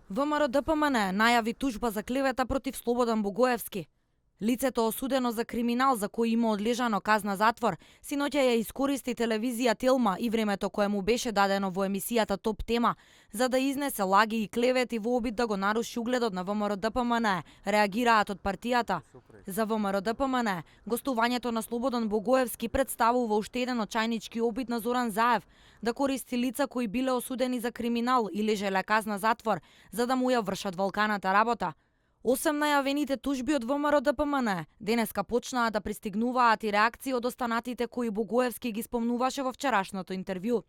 ВМРО-ДПМН најави тужба за клевета против Слободан Богоевски. Лицето осудено за криминал за кој има одлежано казна затвор, синоќа ја искористи телевизија Телма и времето кое му беше дадено во емисијата Топ тема за да изнесе лаги и клевети во обид да го наруши угледот на ВМРО-ДПМН, реагираат од партијата. За ВМРО-ДПМН, гостувањето на Слободан Богоевски представува уште еден очајнички обид на Зоран Заев да користи лица кои биле осудени за криминал и лежеле казна затвор за да му ја вршат валканата работа. Осем најавените тужби од ВМРО-ДПМН, денеска почнаа да пристигнуваат и реакции од останатите кои Богоевски ги спомнуваше во вчерашното интервју.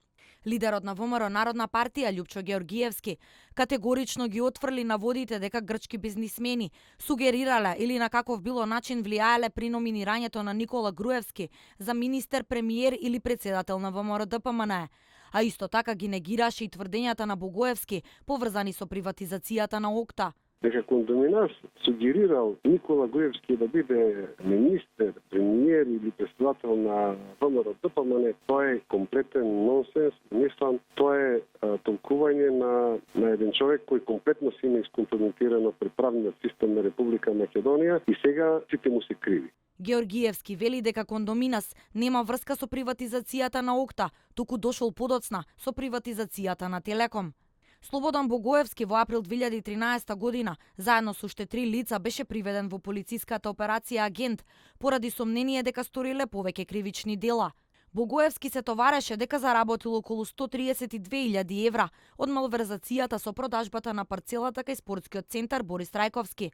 Лидерот на ВМРО Народна партија Љупчо Георгиевски категорично ги отфрли наводите дека грчки бизнисмени сугерирале или на каков било начин влијаеле при номинирањето на Никола Груевски за министер, премиер или председател на ВМРО-ДПМН. А исто така ги негираше и тврдењата на Богоевски поврзани со приватизацијата на ОКТА. Дека Кондоминас сугерирал Никола Груевски да биде министер, премиер или председател на ВМРО-ДПМН, тоа е комплетен нонсенс. Мислам, тоа е толкување на еден човек кој комплетно си има искомпрометирано при правниот систем на Република Македонија и сега сите му се криви. Георгиевски вели дека Кондоминас нема врска со приватизацијата на ОКТА, туку дошол подоцна со приватизацијата на Телеком. Слободан Богоевски во април 2013 година, заедно со уште 3 лица, беше приведен во полициската операција Агент, поради сомнение дека сториле повеќе кривични дела. Богоевски се товареше дека заработил околу 132.000 евра од малверзацијата со продажбата на парцелата кај спортскиот центар Борис Трајковски.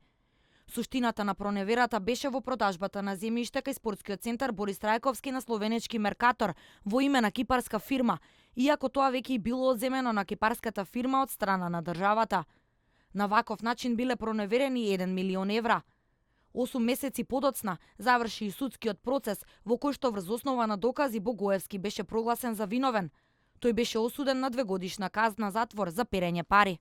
Суштината на проневерата беше во продажбата на земјиште кај спортскиот центар Борис Трајковски на словенечки Меркатор во име на кипарска фирма, иако тоа веќе и било одземено на кипарската фирма од страна на државата. На ваков начин биле проневерени 1 милион евра. 8 месеци подоцна заврши и судскиот процес во кој што врз основа на докази Богоевски беше прогласен за виновен. Тој беше осуден на 2 годишна казна затвор за перење пари.